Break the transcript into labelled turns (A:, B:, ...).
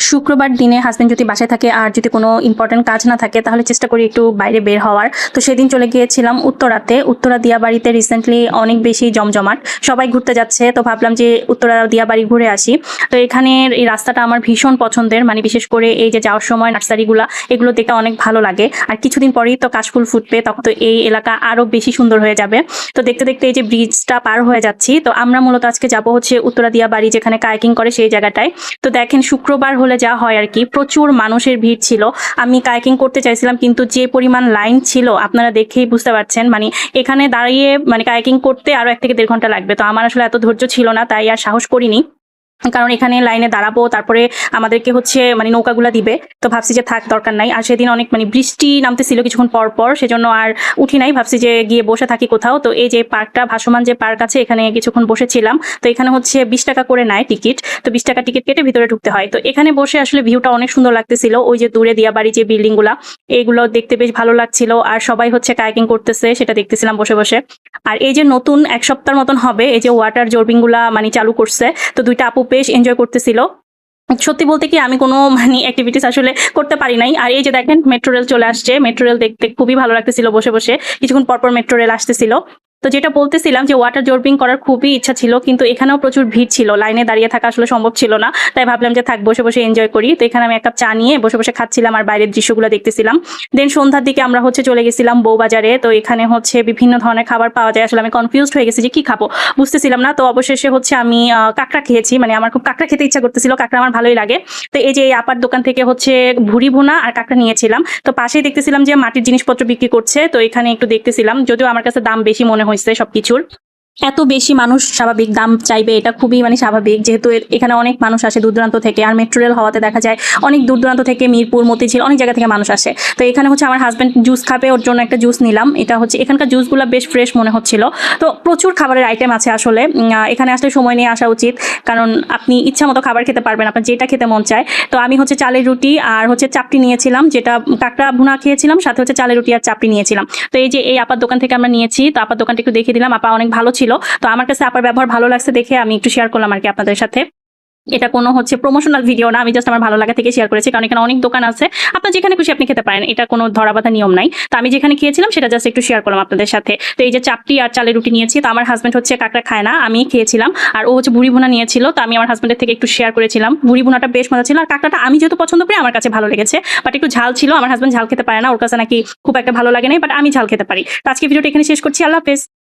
A: শুক্রবার দিনে হাসব্যান্ড যদি বাসায় থাকে আর যদি কোনো ইম্পর্টেন্ট কাজ না থাকে তাহলে চেষ্টা করি একটু বাইরে বের হওয়ার। তো সেদিন চলে গিয়েছিলাম উত্তরাতে। উত্তরা দিয়াবাড়িতে রিসেন্টলি অনেক বেশি জমজমাট। সবাই ঘুরতে যাচ্ছে, তো ভাবলাম যে উত্তরা দিয়াবাড়ি ঘুরে আসি। তো এখানের এই রাস্তাটা আমার ভীষণ পছন্দের, মানে বিশেষ করে এই যে যাওয়ার সময় নার্সারিগুলা, এগুলো দেখতে অনেক ভালো লাগে। আর কিছুদিন পরেই তো কাশফুল ফুটবে, তখন তো এই এলাকা আরো বেশি সুন্দর হয়ে যাবে। তো দেখতে দেখতে এই যে ব্রিজটা পার হয়ে যাচ্ছি। তো আমরা মূলত আজকে যাব হচ্ছে উত্তরা দিয়াবাড়ি, যেখানে কায়াকিং করে সেই জায়গাটায়। তো দেখেন শুক্রবার হলে যা হয় আর কি, প্রচুর মানুষের ভিড় ছিল। আমি কায়াকিং করতে চাইছিলাম, কিন্তু যে পরিমাণ লাইন ছিল আপনারা দেখেই বুঝতে পারছেন। মানে এখানে দাঁড়িয়ে মানে কায়াকিং করতে আরো 1 থেকে 1.5 ঘন্টা লাগবে। তো আমার আসলে এত ধৈর্য ছিল না, তাই আর সাহস করিনি। কারণ এখানে লাইনে দাঁড়াবো, তারপরে আমাদেরকে হচ্ছে মানে নৌকাগুলা দিবে। তো ভাবছি যে থাক, দরকার নাই। আর সেদিন অনেক মানে বৃষ্টি নামতেছিল কিছুক্ষণ পর পর, সেজন্য আর উঠি নাই। ভাবছি যে গিয়ে বসে থাকি কোথাও। তো এই যে পার্কটা, ভাসমান যে পার্ক আছে, এখানে কিছুক্ষণ বসেছিলাম। তো এখানে হচ্ছে 20 টাকা করে নেয় টিকিট। তো 20 টাকা টিকিট কেটে ভিতরে ঢুকতে হয়। তো এখানে বসে আসলে ভিউটা অনেক সুন্দর লাগতেছিল। ওই যে দূরে দিয়াবাড়ি যে বিল্ডিং গুলা, এইগুলো দেখতে বেশ ভালো লাগছিল। আর সবাই হচ্ছে কায়াকিং করতেছে, সেটা দেখতেছিলাম বসে বসে। আর এই যে নতুন 1 সপ্তাহের মতন হবে এই যে ওয়াটার জর্বিং গুলা মানে চালু করছে। তো 2টা আপু বেশ এনজয় করতেছিল। সত্যি বলতে কি আমি কোনো মানে অ্যাক্টিভিটিস আসলে করতে পারি নাই। আর এই যে দেখেন মেট্রো রেল চলে আসছে। মেট্রো রেল দেখতে খুবই ভালো লাগতেছিল বসে বসে। কিছুক্ষণ পর পর মেট্রো রেল আসতেছিল। তো যেটা বলতেছিলাম যে ওয়াটার জর্বিং করার খুবই ইচ্ছা ছিল, কিন্তু এখানেও প্রচুর ভিড় ছিল। লাইনে দাঁড়িয়ে থাকা আসলে সম্ভব ছিল না। তাই ভাবলাম যে থাক, বসে বসে এনজয় করি। তো এখানে আমি 1 কাপ চা নিয়ে বসে বসে খাচ্ছিলাম আর বাইরের দৃশ্যগুলো দেখতেছিলাম। দেন সন্ধ্যার দিকে আমরা হচ্ছে চলে গেছিলাম বউবাজারে। তো এখানে হচ্ছে বিভিন্ন ধরনের খাবার পাওয়া যায়। আসলে আমি কনফিউজড হয়ে গেছি যে কি খাবো, বুঝতেছিলাম না। তো অবশেষে হচ্ছে আমি কাঁকড়া খেয়েছি। মানে আমার খুব কাঁকড়া খেতে ইচ্ছা করতেছিল, কাঁকড়া আমার ভালোই লাগে। তো এই যে এই আপার দোকান থেকে হচ্ছে ভুড়ি ভুনা আর কাঁকড়া নিয়েছিলাম। তো পাশেই দেখতেছিলাম যে মাটির জিনিসপত্র বিক্রি করছে। তো এখানে একটু দেখতেছিলাম, যদিও আমার কাছে দাম বেশি মনে হয়েছে সবকিছুর। এত বেশি মানুষ, স্বাভাবিক দাম চাইবে, এটা খুবই মানে স্বাভাবিক, যেহেতু এখানে অনেক মানুষ আসে দূর দূরান্ত থেকে। আর মেট্রো রেল হওয়াতে দেখা যায় অনেক দূর দূরান্ত থেকে, মিরপুর, মতিঝিল, অনেক জায়গা থেকে মানুষ আসে। তো এখানে হচ্ছে আমার হাজব্যান্ড জুস খাবে, ওর জন্য একটা জুস নিলাম। এটা হচ্ছে এখানকার জুসগুলো বেশ ফ্রেশ মনে হচ্ছিল। তো প্রচুর খাবারের আইটেম আছে আসলে। এখানে আসলে সময় নিয়ে আসা উচিত, কারণ আপনি ইচ্ছা মতো খাবার খেতে পারবেন, আপনার যেটা খেতে মন চায়। তো আমি হচ্ছে চালের রুটি আর হচ্ছে চাপটি নিয়েছিলাম, যেটা কাঁকড়া ভুনা খেয়েছিলাম, সাথে হচ্ছে চালের রুটি আর চাপটি নিয়েছিলাম। তো এই যে এই আপার দোকান থেকে আমরা নিয়েছি। তো আপার দোকানটা একটু দেখিয়ে দিলাম, আপা অনেক ভালো ছিল। তো আমার কাছে আপার ব্যবহার ভালো লাগছে দেখে আমি একটু শেয়ার করলাম আর কি আপনাদের সাথে। এটা কোনো হচ্ছে প্রমোশনাল ভিডিও না, আমি জাস্ট আমার ভালো লাগা থেকে শেয়ার করেছি। কারণ এখানে অনেক দোকান আছে, আপনার যেখানে খুশি আপনি খেতে পারেন, এটা কোনো ধরাবাঁধা নিয়ম নাই। তো আমি যেখানে খেয়েছিলাম সেটা জাস্ট একটু শেয়ার করলাম আপনাদের সাথে। তো এই যে চাপটি আর চালের রুটি নিয়েছি। তো আমার হাজব্যান্ড হচ্ছে কাঁকড়া খায় না, আমি খেয়েছিলাম। আর ও হচ্ছে ভুড়ি ভুনা নিয়েছিল। তো আমি আমার হাজব্যান্ডের থেকে একটু শেয়ার করেছিলাম। ভুড়ি ভুনাটা বেশ মজা ছিল, আর কাঁকড়াটা আমি যেহেতু পছন্দ করি আমার কাছে ভালো লেগেছে। বাট একটু ঝাল ছিল, আমার হাজব্যান্ড ঝাল খেতে পারে না, ওর কাছে নাকি খুব একটা ভালো লাগে না, বাট আমি ঝাল খেতে পারি। তো আজকে ভিডিওটা এখানে শেষ করছি। আল্লাহ হাফেজ।